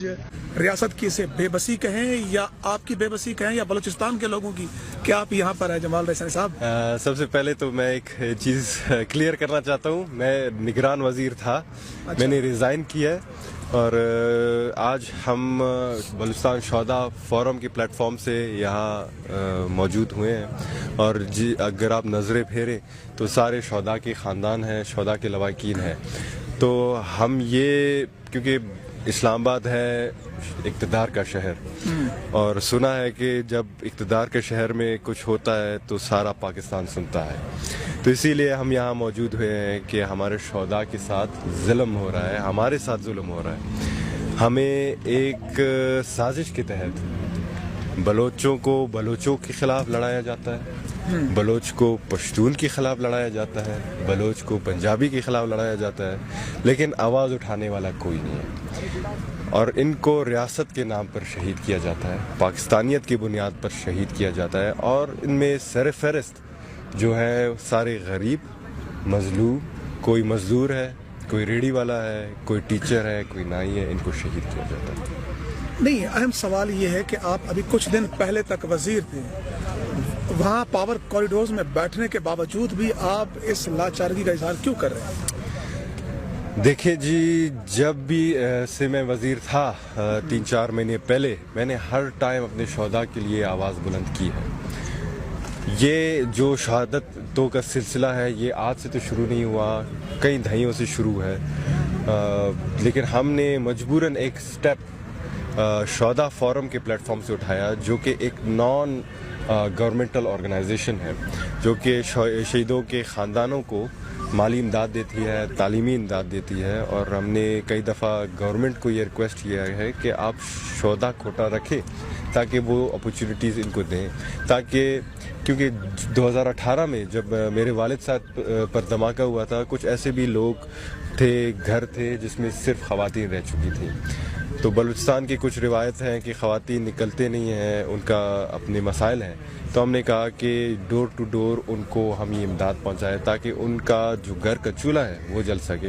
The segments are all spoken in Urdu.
ریاست کی اسے بے بسی کہیں یا آپ کی بے بسی کہیں یا بلوچستان کے لوگوں کی کہ آپ یہاں پر ہیں جمال رحسانی صاحب؟ سب سے پہلے تو میں ایک چیز کلیئر کرنا چاہتا ہوں، میں نگران وزیر تھا، میں نے ریزائن کیا ہے اور آج ہم بلوچستان شہداء فورم کے پلیٹ فارم سے یہاں موجود ہوئے ہیں اور اگر آپ نظریں پھیریں تو سارے شہداء کے خاندان ہیں، شہداء کے لواحقین ہیں، تو ہم یہ کیونکہ اسلام آباد ہے اقتدار کا شہر اور سنا ہے کہ جب اقتدار کے شہر میں کچھ ہوتا ہے تو سارا پاکستان سنتا ہے، تو اسی لیے ہم یہاں موجود ہوئے ہیں کہ ہمارے شہداء کے ساتھ ظلم ہو رہا ہے، ہمارے ساتھ ظلم ہو رہا ہے۔ ہمیں ایک سازش کے تحت بلوچوں کو بلوچوں کے خلاف لڑایا جاتا ہے، بلوچ کو پشتون کے خلاف لڑایا جاتا ہے، بلوچ کو پنجابی کے خلاف لڑایا جاتا ہے، لیکن آواز اٹھانے والا کوئی نہیں ہے اور ان کو ریاست کے نام پر شہید کیا جاتا ہے، پاکستانیت کی بنیاد پر شہید کیا جاتا ہے اور ان میں سر فہرست جو ہے سارے غریب، مظلوم، کوئی مزدور ہے، کوئی ریڑھی والا ہے، کوئی ٹیچر ہے، کوئی نائی ہے، ان کو شہید کیا جاتا ہے۔ نہیں، اہم سوال یہ ہے کہ آپ ابھی کچھ دن پہلے تک وزیر تھے، وہاں پاور کوریڈورز میں بیٹھنے کے باوجود بھی آپ اس لاچارگی کا اظہار کیوں کر رہے ہیں؟ دیکھیں جی، جب بھی سے میں وزیر تھا 3-4 مہینے پہلے، میں نے ہر ٹائم اپنے شہداء کے لیے آواز بلند کی ہے۔ یہ جو شہادتوں کا سلسلہ ہے یہ آج سے تو شروع نہیں ہوا، کئی دہائیوں سے شروع ہے، لیکن ہم نے مجبوراً ایک سٹیپ شہداء فورم کے پلیٹ فارم سے اٹھایا، جو کہ ایک نان گورنمنٹل آرگنائزیشن ہے جو کہ شہیدوں کے خاندانوں کو مالی امداد دیتی ہے، تعلیمی امداد دیتی ہے، اور ہم نے کئی دفعہ گورنمنٹ کو یہ ریکویسٹ کیا ہے کہ آپ شہداء کوٹا رکھیں تاکہ وہ اپرچونٹیز ان کو دیں، تاکہ کیونکہ 2018 میں جب میرے والد صاحب پر دھماکہ ہوا تھا، کچھ ایسے بھی لوگ تھے، گھر تھے جس میں صرف خواتین رہ چکی تھیں، تو بلوچستان کی کچھ روایت ہیں کہ خواتین نکلتے نہیں ہیں، ان کا اپنے مسائل ہیں، تو ہم نے کہا کہ ڈور ٹو ڈور ان کو ہم یہ امداد پہنچائیں تاکہ ان کا جو گھر کا چولہا ہے وہ جل سکے،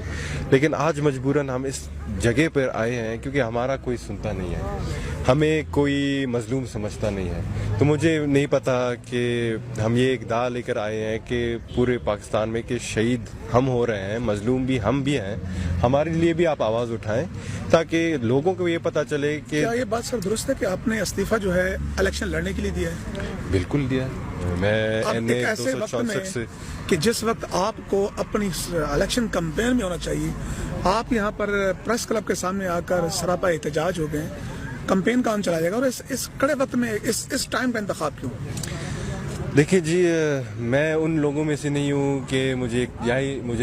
لیکن آج مجبوراً ہم اس جگہ پر آئے ہیں کیونکہ ہمارا کوئی سنتا نہیں ہے، ہمیں کوئی مظلوم سمجھتا نہیں ہے، تو مجھے نہیں پتا کہ ہم یہ ایک دعا لے کر آئے ہیں کہ پورے پاکستان میں کہ شہید ہم ہو رہے ہیں، مظلوم بھی ہم بھی ہیں، ہمارے لیے بھی آپ آواز اٹھائیں تاکہ لوگوں کو یہ پتا چلے کہ کیا یہ بات سر درست ہے کہ آپ نے استعفیٰ جو ہے الیکشن لڑنے کے لیے دیا ہے؟ بالکل دیا ہے، میں ایک ایسے وقت میں کہ جس وقت آپ کو اپنی الیکشن کمپین میں ہونا چاہیے، آپ یہاں پر پریس کلب کے سامنے آ کر سراپا احتجاج ہو گئے، کمپین کون چلایا جائے گا اور اس کڑے وقت میں اس ٹائم کا انتخاب کیوں؟ دیکھیں جی، میں ان لوگوں میں سے نہیں ہوں کہ مجھے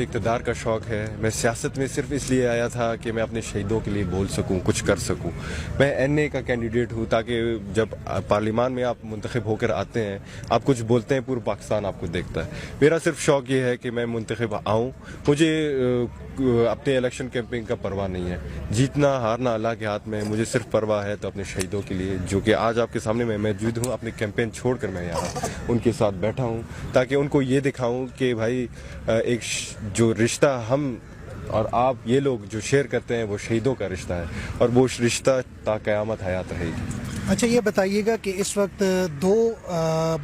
اقتدار کا شوق ہے، میں سیاست میں صرف اس لیے آیا تھا کہ میں اپنے شہیدوں کے لیے بول سکوں، کچھ کر سکوں، میں این اے کا کینڈیڈیٹ ہوں تاکہ جب پارلیمان میں آپ منتخب ہو کر آتے ہیں، آپ کچھ بولتے ہیں، پورا پاکستان آپ کو دیکھتا ہے، میرا صرف شوق یہ ہے کہ میں منتخب آؤں، مجھے اپنے الیکشن کیمپین کا پرواہ نہیں ہے، جیتنا ہارنا اللہ کے ہاتھ میں، مجھے صرف پرواہ ہے تو اپنے شہیدوں کے لیے، جو کہ آج آپ کے سامنے میں موجود ہوں، اپنے کیمپین چھوڑ کر میں یہاں ان کے ساتھ بیٹھا ہوں تاکہ ان کو یہ دکھاؤں کہ بھائی ایک جو رشتہ ہم اور آپ یہ لوگ جو شیئر کرتے ہیں وہ شہیدوں کا رشتہ ہے اور وہ رشتہ تا قیامت حیات رہے گی۔ اچھا، یہ بتائیے گا کہ اس وقت 2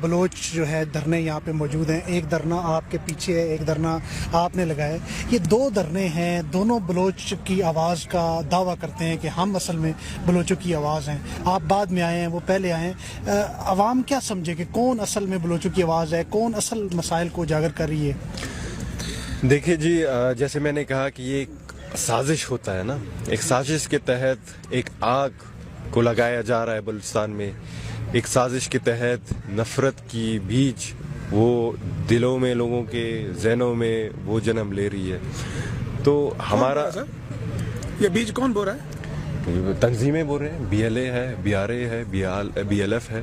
بلوچ جو ہے دھرنے یہاں پہ موجود ہیں، ایک دھرنا آپ کے پیچھے ہے، ایک دھرنا آپ نے لگایا ہے، یہ 2 دھرنے ہیں، دونوں بلوچ کی آواز کا دعویٰ کرتے ہیں کہ ہم اصل میں بلوچوں کی آواز ہیں، آپ بعد میں آئے ہیں، وہ پہلے آئے ہیں، عوام کیا سمجھے کہ کون اصل میں بلوچوں کی آواز ہے، کون اصل مسائل کو اجاگر کر رہی ہے؟ دیکھیں جی، جیسے میں نے کہا کہ یہ ایک سازش ہوتا ہے نا، ایک سازش کے تحت ایک آگ کو لگایا جا رہا ہے بلوچستان میں، ایک سازش کے تحت نفرت کی بیج وہ دلوں میں، لوگوں کے ذہنوں میں وہ جنم لے رہی ہے، تو ہمارا یہ بیج کون بو رہا ہے؟ تنظیمیں بول رہے ہیں، BLA ہے، BRA ہے، BLF ہے۔